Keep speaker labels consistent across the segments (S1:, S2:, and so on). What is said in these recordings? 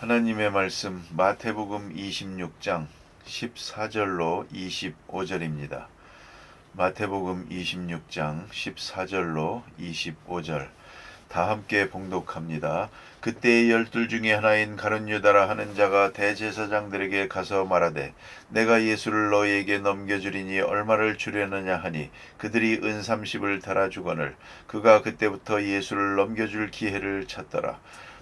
S1: 하나님의 말씀 마태복음 26장 14절로 25절입니다. 마태복음 26장 14절로 25절 다 함께 봉독합니다. 그때의 12 중에 하나인 가룟 유다라 하는 자가 대제사장들에게 가서 말하되 내가 예수를 너희에게 넘겨주리니 얼마를 주려느냐 하니 그들이 은 30을 달아주거늘 그가 그때부터 예수를 넘겨줄 기회를 찾더라.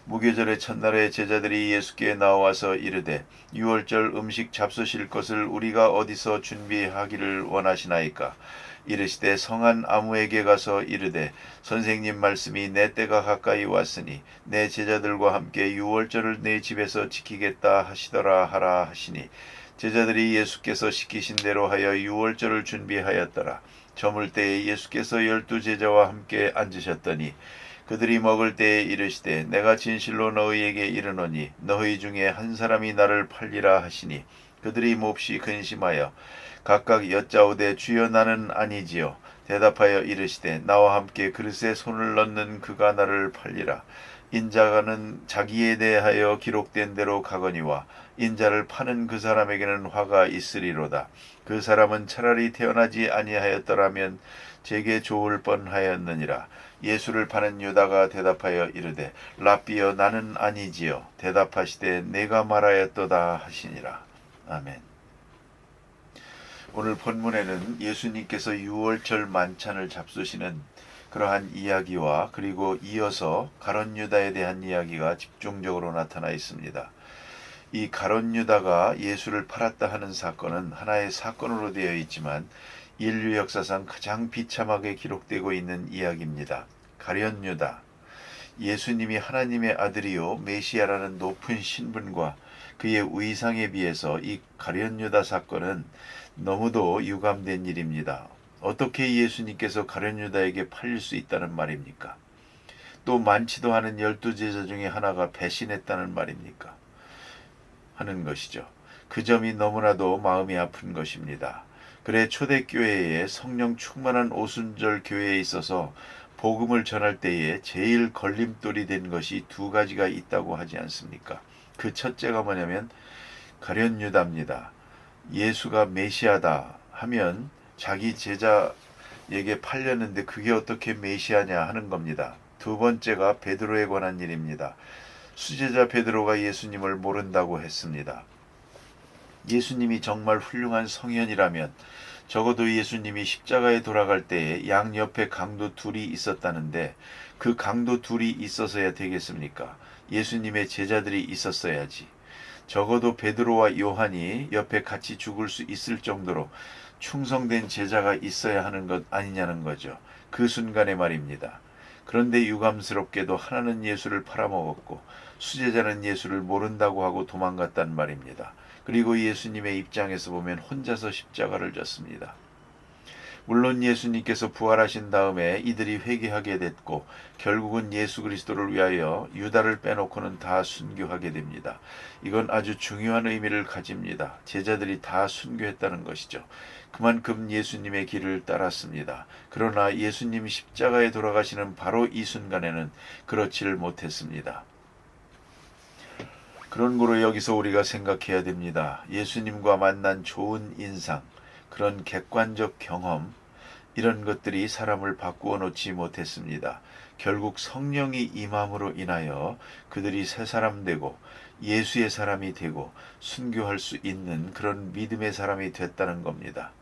S1: 무교절의 첫날에 제자들이 예수께 나와서 이르되 유월절 음식 잡수실 것을 우리가 어디서 준비하기를 원하시나이까. 이르시되 성한 아무에게 가서 이르되 선생님 말씀이 내 때가 가까이 왔으니 내 제자들과 함께 유월절을 내 집에서 지키겠다 하시더라 하라 하시니 제자들이 예수께서 시키신 대로 하여 유월절을 준비하였더라. 저물 때에 예수께서 12 제자와 함께 앉으셨더니 그들이 먹을 때에 이르시되 내가 진실로 너희에게 이르노니 너희 중에 한 사람이 나를 팔리라 하시니 그들이 몹시 근심하여 각각 여짜오되 주여 나는 아니지요. 대답하여 이르시되 나와 함께 그릇에 손을 넣는 그가 나를 팔리라. 인자가는 자기에 대하여 기록된 대로 가거니와 인자를 파는 그 사람에게는 화가 있으리로다. 그 사람은 차라리 태어나지 아니하였더라면 제게 좋을 뻔하였느니라. 예수를 파는 유다가 대답하여 이르되 랍비여 나는 아니지요. 대답하시되 내가 말하였도다 하시니라. 아멘. 오늘 본문에는 예수님께서 유월절 만찬을 잡수시는 그러한 이야기와 그리고 이어서 가룟 유다에 대한 이야기가 집중적으로 나타나 있습니다. 이 가룟 유다가 예수를 팔았다 하는 사건은 하나의 사건으로 되어 있지만 인류 역사상 가장 비참하게 기록되고 있는 이야기입니다. 가룟 유다, 예수님이 하나님의 아들이요 메시아라는 높은 신분과 그의 위상에 비해서 이 가룟 유다 사건은 너무도 유감된 일입니다. 어떻게 예수님께서 가룟 유다에게 팔릴 수 있다는 말입니까? 또 많지도 않은 12 제자 중에 하나가 배신했다는 말입니까? 하는 것이죠. 그 점이 너무나도 마음이 아픈 것입니다. 그래 초대교회에 성령 충만한 오순절 교회에 있어서 복음을 전할 때에 제일 걸림돌이 된 것이 두 가지가 있다고 하지 않습니까? 그 첫째가 뭐냐면 가룟 유다입니다. 예수가 메시아다 하면 자기 제자에게 팔렸는데 그게 어떻게 메시아냐 하는 겁니다. 두 번째가 베드로에 관한 일입니다. 수제자 베드로가 예수님을 모른다고 했습니다. 예수님이 정말 훌륭한 성현이라면 적어도 예수님이 십자가에 돌아갈 때에 양옆에 강도 둘이 있었다는데 그 강도 둘이 있어서야 되겠습니까? 예수님의 제자들이 있었어야지. 적어도 베드로와 요한이 옆에 같이 죽을 수 있을 정도로 충성된 제자가 있어야 하는 것 아니냐는 거죠. 그 순간의 말입니다. 그런데 유감스럽게도 하나는 예수를 팔아먹었고 수제자는 예수를 모른다고 하고 도망갔단 말입니다. 그리고 예수님의 입장에서 보면 혼자서 십자가를 졌습니다. 물론 예수님께서 부활하신 다음에 이들이 회개하게 됐고 결국은 예수 그리스도를 위하여 유다를 빼놓고는 다 순교하게 됩니다. 이건 아주 중요한 의미를 가집니다. 제자들이 다 순교했다는 것이죠. 그만큼 예수님의 길을 따랐습니다. 그러나 예수님 십자가에 돌아가시는 바로 이 순간에는 그렇지를 못했습니다. 그런 거로 여기서 우리가 생각해야 됩니다. 예수님과 만난 좋은 인상, 그런 객관적 경험, 이런 것들이 사람을 바꾸어 놓지 못했습니다. 결국 성령이 임함으로 인하여 그들이 새 사람 되고 예수의 사람이 되고 순교할 수 있는 그런 믿음의 사람이 됐다는 겁니다.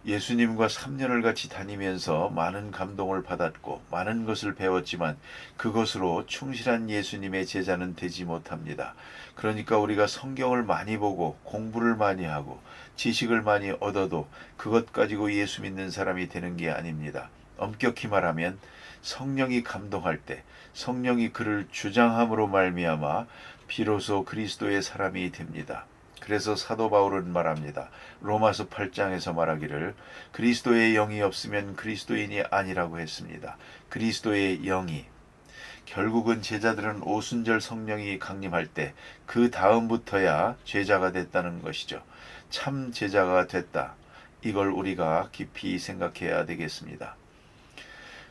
S1: 예수님과 3년을 같이 다니면서 많은 감동을 받았고 많은 것을 배웠지만 그것으로 충실한 예수님의 제자는 되지 못합니다. 그러니까 우리가 성경을 많이 보고 공부를 많이 하고 지식을 많이 얻어도 그것 가지고 예수 믿는 사람이 되는 게 아닙니다. 엄격히 말하면 성령이 감동할 때 성령이 그를 주장함으로 말미암아 비로소 그리스도의 사람이 됩니다. 그래서 사도 바울은 말합니다. 로마서 8장에서 말하기를 그리스도의 영이 없으면 그리스도인이 아니라고 했습니다. 그리스도의 영이 결국은 제자들은 오순절 성령이 강림할 때 그 다음부터야 제자가 됐다는 것이죠. 참 제자가 됐다. 이걸 우리가 깊이 생각해야 되겠습니다.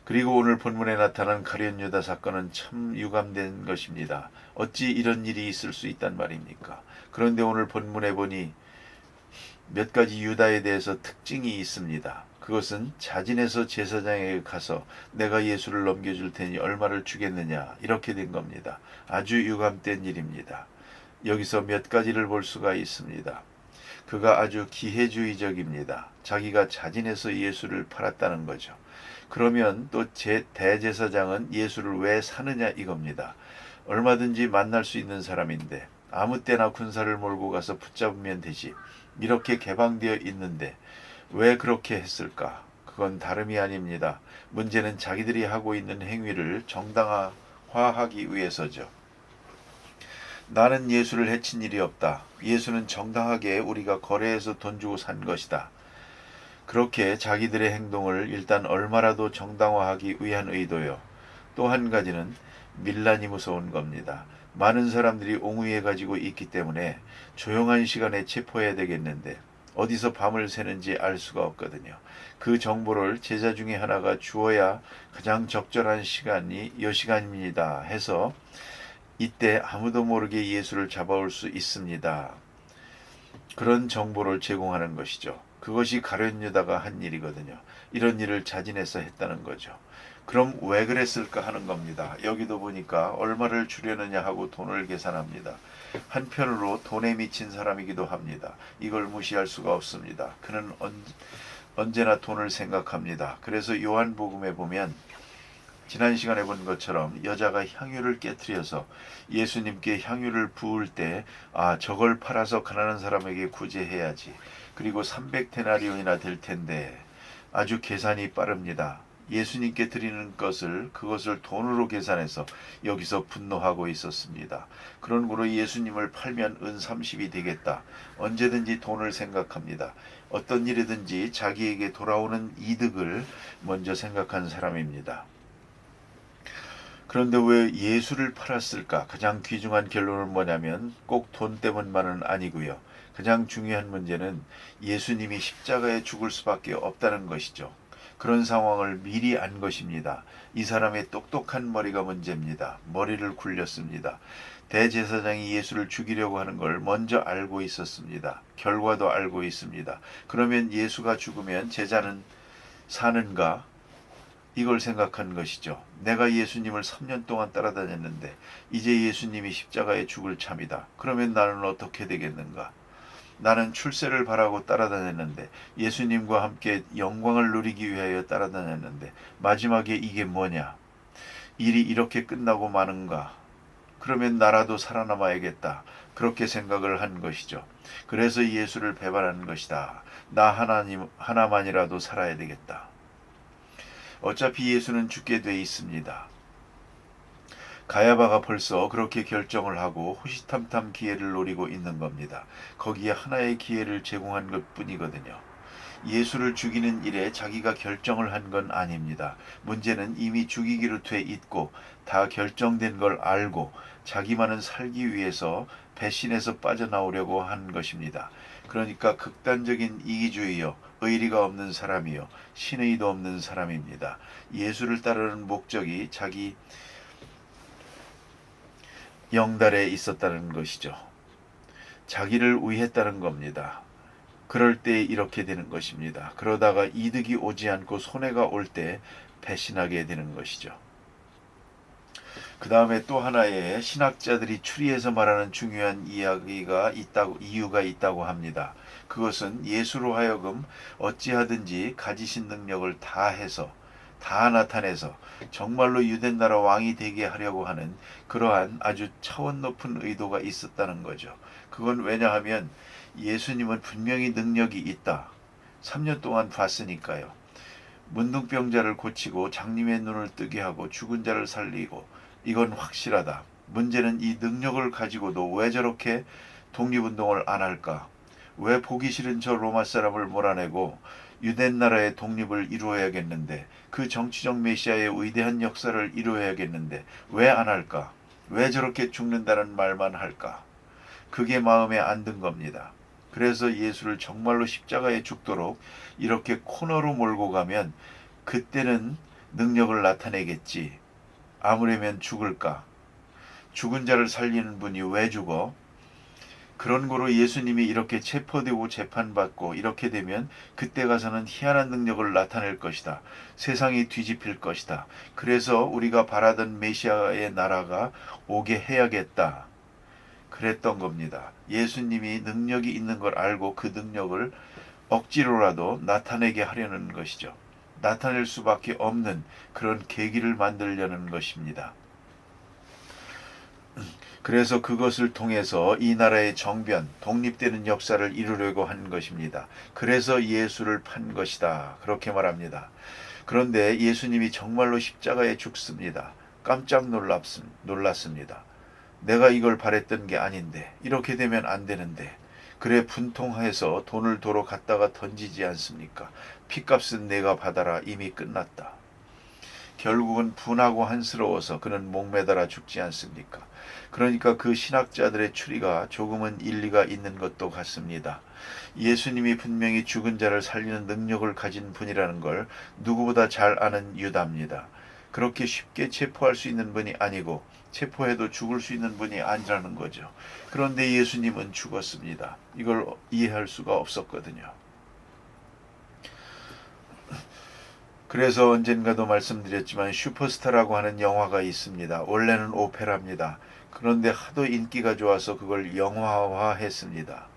S1: 그리고 오늘 본문에 나타난 가룟 유다 사건은 참 유감된 것입니다. 어찌 이런 일이 있을 수 있단 말입니까? 그런데 오늘 본문에 보니 몇 가지 유다에 대해서 특징이 있습니다. 그것은 자진해서 제사장에게 가서 내가 예수를 넘겨줄 테니 얼마를 주겠느냐 이렇게 된 겁니다. 아주 유감된 일입니다. 여기서 몇 가지를 볼 수가 있습니다. 그가 아주 기회주의적입니다. 자기가 자진해서 예수를 팔았다는 거죠. 그러면 또 대제사장은 예수를 왜 사느냐 이겁니다. 얼마든지 만날 수 있는 사람인데 아무 때나 군사를 몰고 가서 붙잡으면 되지. 이렇게 개방되어 있는데 왜 그렇게 했을까? 그건 다름이 아닙니다. 문제는 자기들이 하고 있는 행위를 정당화하기 위해서죠. 나는 예수를 해친 일이 없다. 예수는 정당하게 우리가 거래해서 돈 주고 산 것이다. 그렇게 자기들의 행동을 일단 얼마라도 정당화하기 위한 의도요. 또 한 가지는 밀란이 무서운 겁니다. 많은 사람들이 옹위해 가지고 있기 때문에 조용한 시간에 체포해야 되겠는데 어디서 밤을 새는지 알 수가 없거든요. 그 정보를 제자 중에 하나가 주어야 가장 적절한 시간이 이 시간입니다 해서 이때 아무도 모르게 예수를 잡아올 수 있습니다. 그런 정보를 제공하는 것이죠. 그것이 가룟 유다가 한 일이거든요. 이런 일을 자진해서 했다는 거죠. 그럼 왜 그랬을까 하는 겁니다. 여기도 보니까 얼마를 주려느냐 하고 돈을 계산합니다. 한편으로 돈에 미친 사람이기도 합니다. 이걸 무시할 수가 없습니다. 그는 언제나 돈을 생각합니다. 그래서 요한복음에 보면 지난 시간에 본 것처럼 여자가 향유를 깨트려서 예수님께 향유를 부을 때 저걸 팔아서 가난한 사람에게 구제해야지. 그리고 300데나리온이나 될 텐데 아주 계산이 빠릅니다. 예수님께 드리는 그것을 돈으로 계산해서 여기서 분노하고 있었습니다. 그러므로 예수님을 팔면 은 30이 되겠다. 언제든지 돈을 생각합니다. 어떤 일이든지 자기에게 돌아오는 이득을 먼저 생각한 사람입니다. 그런데 왜 예수를 팔았을까? 가장 귀중한 결론은 뭐냐면 꼭 돈 때문만은 아니고요. 가장 중요한 문제는 예수님이 십자가에 죽을 수밖에 없다는 것이죠. 그런 상황을 미리 안 것입니다. 이 사람의 똑똑한 머리가 문제입니다. 머리를 굴렸습니다. 대제사장이 예수를 죽이려고 하는 걸 먼저 알고 있었습니다. 결과도 알고 있습니다. 그러면 예수가 죽으면 제자는 사는가? 이걸 생각한 것이죠. 내가 예수님을 3년 동안 따라다녔는데 이제 예수님이 십자가에 죽을 참이다. 그러면 나는 어떻게 되겠는가? 나는 출세를 바라고 따라다녔는데 예수님과 함께 영광을 누리기 위하여 따라다녔는데 마지막에 이게 뭐냐? 일이 이렇게 끝나고 마는가? 그러면 나라도 살아남아야겠다. 그렇게 생각을 한 것이죠. 그래서 예수를 배반한 것이다. 나 하나만이라도 살아야 되겠다. 어차피 예수는 죽게 돼 있습니다. 가야바가 벌써 그렇게 결정을 하고 호시탐탐 기회를 노리고 있는 겁니다. 거기에 하나의 기회를 제공한 것뿐이거든요. 예수를 죽이는 일에 자기가 결정을 한 건 아닙니다. 문제는 이미 죽이기로 돼 있고 다 결정된 걸 알고 자기만은 살기 위해서 배신해서 빠져나오려고 한 것입니다. 그러니까 극단적인 이기주의요, 의리가 없는 사람이요, 신의도 없는 사람입니다. 예수를 따르는 목적이 자기 영달에 있었다는 것이죠. 자기를 위했다는 겁니다. 그럴 때 이렇게 되는 것입니다. 그러다가 이득이 오지 않고 손해가 올 때 배신하게 되는 것이죠. 그 다음에 또 하나의 신학자들이 추리해서 말하는 중요한 이유가 있다고 합니다. 그것은 예수로 하여금 어찌하든지 가지신 능력을 다 나타내서 정말로 유대나라 왕이 되게 하려고 하는 그러한 아주 차원 높은 의도가 있었다는 거죠. 그건 왜냐하면 예수님은 분명히 능력이 있다. 3년 동안 봤으니까요. 문둥병자를 고치고 장님의 눈을 뜨게 하고 죽은 자를 살리고 이건 확실하다. 문제는 이 능력을 가지고도 왜 저렇게 독립운동을 안 할까? 왜 보기 싫은 저 로마 사람을 몰아내고 유대 나라의 독립을 이루어야겠는데 그 정치적 메시아의 위대한 역사를 이루어야겠는데 왜 안 할까? 왜 저렇게 죽는다는 말만 할까? 그게 마음에 안 든 겁니다. 그래서 예수를 정말로 십자가에 죽도록 이렇게 코너로 몰고 가면 그때는 능력을 나타내겠지. 아무래면 죽을까? 죽은 자를 살리는 분이 왜 죽어? 그런 거로 예수님이 이렇게 체포되고 재판받고 이렇게 되면 그때 가서는 희한한 능력을 나타낼 것이다. 세상이 뒤집힐 것이다. 그래서 우리가 바라던 메시아의 나라가 오게 해야겠다. 그랬던 겁니다. 예수님이 능력이 있는 걸 알고 그 능력을 억지로라도 나타내게 하려는 것이죠. 나타낼 수밖에 없는 그런 계기를 만들려는 것입니다. 그래서 그것을 통해서 이 나라의 정변, 독립되는 역사를 이루려고 한 것입니다. 그래서 예수를 판 것이다. 그렇게 말합니다. 그런데 예수님이 정말로 십자가에 죽습니다. 깜짝 놀랐습니다. 내가 이걸 바랬던 게 아닌데, 이렇게 되면 안 되는데, 그래 분통해서 돈을 도로 갖다가 던지지 않습니까? 핏값은 내가 받아라. 이미 끝났다. 결국은 분하고 한스러워서 그는 목매달아 죽지 않습니까? 그러니까 그 신학자들의 추리가 조금은 일리가 있는 것도 같습니다. 예수님이 분명히 죽은 자를 살리는 능력을 가진 분이라는 걸 누구보다 잘 아는 유다입니다. 그렇게 쉽게 체포할 수 있는 분이 아니고 체포해도 죽을 수 있는 분이 아니라는 거죠. 그런데 예수님은 죽었습니다. 이걸 이해할 수가 없었거든요. 그래서 언젠가도 말씀드렸지만 슈퍼스타라고 하는 영화가 있습니다. 원래는 오페라입니다. 그런데 하도 인기가 좋아서 그걸 영화화했습니다.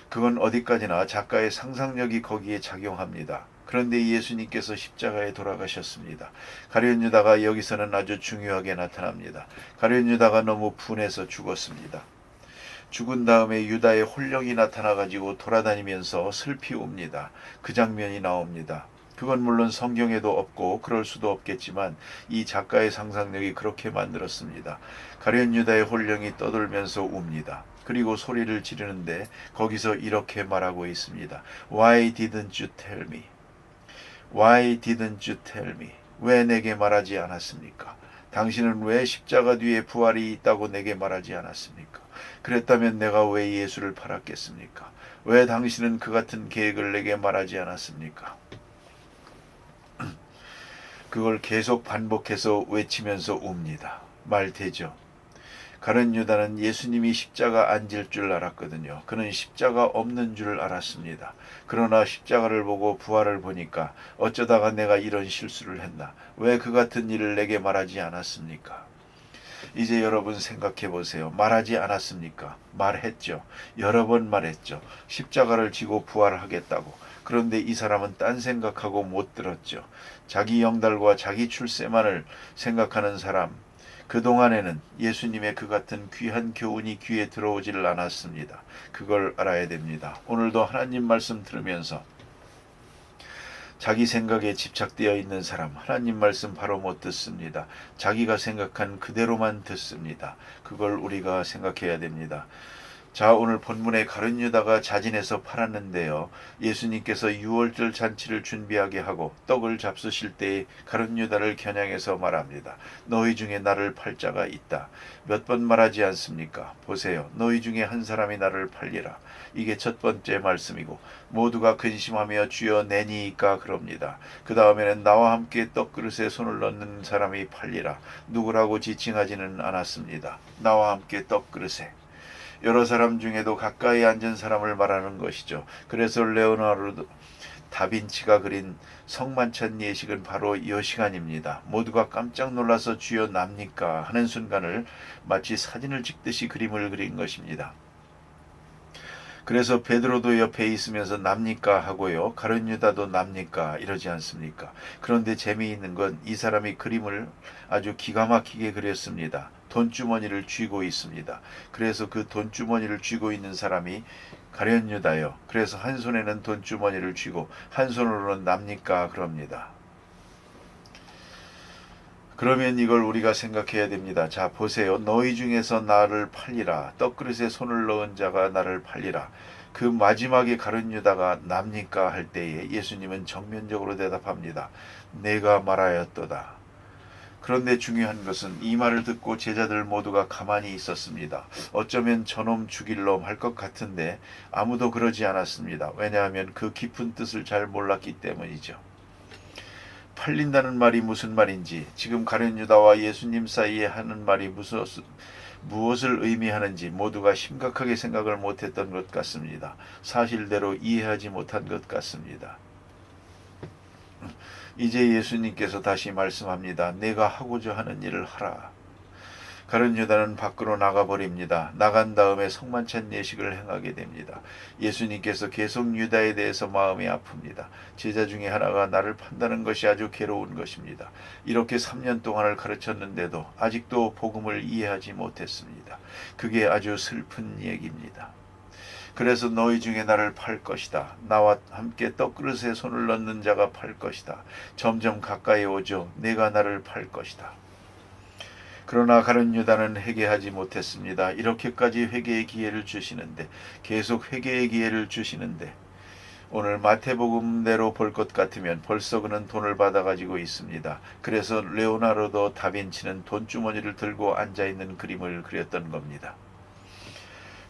S1: 그건 어디까지나 작가의 상상력이 거기에 작용합니다. 그런데 예수님께서 십자가에 돌아가셨습니다. 가룟 유다가 여기서는 아주 중요하게 나타납니다. 가룟 유다가 너무 분해서 죽었습니다. 죽은 다음에 유다의 혼령이 나타나가지고 돌아다니면서 슬피 웁니다. 그 장면이 나옵니다. 그건 물론 성경에도 없고 그럴 수도 없겠지만 이 작가의 상상력이 그렇게 만들었습니다. 가룟 유다의 혼령이 떠돌면서 웁니다. 그리고 소리를 지르는데 거기서 이렇게 말하고 있습니다. Why didn't you tell me? Why didn't you tell me? 왜 내게 말하지 않았습니까? 당신은 왜 십자가 뒤에 부활이 있다고 내게 말하지 않았습니까? 그랬다면 내가 왜 예수를 팔았겠습니까? 왜 당신은 그 같은 계획을 내게 말하지 않았습니까? 그걸 계속 반복해서 외치면서 웁니다. 말되죠. 가룟 유다는 예수님이 십자가 안 질 줄 알았거든요. 그는 십자가 없는 줄 알았습니다. 그러나 십자가를 보고 부활을 보니까 어쩌다가 내가 이런 실수를 했나? 왜 그 같은 일을 내게 말하지 않았습니까? 이제 여러분 생각해 보세요. 말하지 않았습니까? 말했죠. 여러 번 말했죠. 십자가를 지고 부활하겠다고. 그런데 이 사람은 딴 생각하고 못 들었죠. 자기 영달과 자기 출세만을 생각하는 사람. 그동안에는 예수님의 그 같은 귀한 교훈이 귀에 들어오지를 않았습니다. 그걸 알아야 됩니다. 오늘도 하나님 말씀 들으면서 자기 생각에 집착되어 있는 사람, 하나님 말씀 바로 못 듣습니다. 자기가 생각한 그대로만 듣습니다. 그걸 우리가 생각해야 됩니다. 자, 오늘 본문에 가룟 유다가 자진해서 팔았는데요. 예수님께서 유월절 잔치를 준비하게 하고 떡을 잡수실 때에 가룟 유다를 겨냥해서 말합니다. 너희 중에 나를 팔 자가 있다. 몇 번 말하지 않습니까? 보세요. 너희 중에 한 사람이 나를 팔리라. 이게 첫 번째 말씀이고 모두가 근심하며 주여 내니이까 그럽니다. 그 다음에는 나와 함께 떡그릇에 손을 넣는 사람이 팔리라. 누구라고 지칭하지는 않았습니다. 나와 함께 떡그릇에. 여러 사람 중에도 가까이 앉은 사람을 말하는 것이죠. 그래서 레오나르도 다빈치가 그린 성만찬 예식은 바로 여시간입니다. 모두가 깜짝 놀라서 주여 납니까 하는 순간을 마치 사진을 찍듯이 그림을 그린 것입니다. 그래서 베드로도 옆에 있으면서 납니까 하고요. 가룟 유다도 납니까 이러지 않습니까? 그런데 재미있는 건 이 사람이 그림을 아주 기가 막히게 그렸습니다. 돈주머니를 쥐고 있습니다. 그래서 그 돈주머니를 쥐고 있는 사람이 가룟 유다요. 그래서 한 손에는 돈주머니를 쥐고 한 손으로는 납니까 그럽니다. 그러면 이걸 우리가 생각해야 됩니다. 자, 보세요. 너희 중에서 나를 팔리라. 떡그릇에 손을 넣은 자가 나를 팔리라. 그 마지막에 가룟 유다가 납니까 할 때에 예수님은 정면적으로 대답합니다. 내가 말하였도다. 그런데 중요한 것은 이 말을 듣고 제자들 모두가 가만히 있었습니다. 어쩌면 저놈 죽일 놈 할 것 같은데 아무도 그러지 않았습니다. 왜냐하면 그 깊은 뜻을 잘 몰랐기 때문이죠. 팔린다는 말이 무슨 말인지, 지금 가룟 유다와 예수님 사이에 하는 말이 무엇을 의미하는지 모두가 심각하게 생각을 못했던 것 같습니다. 사실대로 이해하지 못한 것 같습니다. 이제 예수님께서 다시 말씀합니다. 내가 하고자 하는 일을 하라. 가룟 유다는 밖으로 나가버립니다. 나간 다음에 성만찬 예식을 행하게 됩니다. 예수님께서 계속 유다에 대해서 마음이 아픕니다. 제자 중에 하나가 나를 판다는 것이 아주 괴로운 것입니다. 이렇게 3년 동안을 가르쳤는데도 아직도 복음을 이해하지 못했습니다. 그게 아주 슬픈 얘기입니다. 그래서 너희 중에 나를 팔 것이다. 나와 함께 떡그릇에 손을 넣는 자가 팔 것이다. 점점 가까이 오죠. 내가 나를 팔 것이다. 그러나 가룟 유다는 회개하지 못했습니다. 이렇게까지 회개의 기회를 주시는데, 계속 회개의 기회를 주시는데, 오늘 마태복음대로 볼 것 같으면 벌써 그는 돈을 받아가지고 있습니다. 그래서 레오나르도 다빈치는 돈주머니를 들고 앉아있는 그림을 그렸던 겁니다.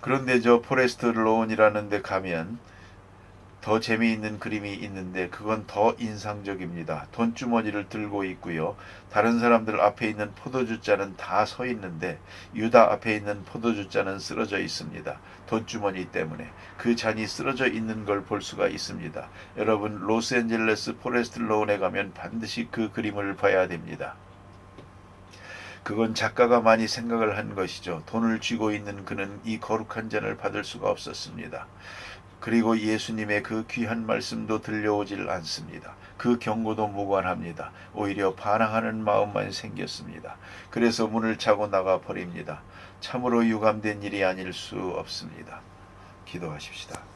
S1: 그런데 저 포레스트 로운이라는 데 가면 더 재미있는 그림이 있는데 그건 더 인상적입니다. 돈주머니를 들고 있고요. 다른 사람들 앞에 있는 포도주잔은 다 서 있는데 유다 앞에 있는 포도주잔은 쓰러져 있습니다. 돈주머니 때문에 그 잔이 쓰러져 있는 걸 볼 수가 있습니다. 여러분, 로스앤젤레스 포레스트 로운에 가면 반드시 그 그림을 봐야 됩니다. 그건 작가가 많이 생각을 한 것이죠. 돈을 쥐고 있는 그는 이 거룩한 잔을 받을 수가 없었습니다. 그리고 예수님의 그 귀한 말씀도 들려오질 않습니다. 그 경고도 무관합니다. 오히려 반항하는 마음만 생겼습니다. 그래서 문을 차고 나가 버립니다. 참으로 유감된 일이 아닐 수 없습니다. 기도하십시다.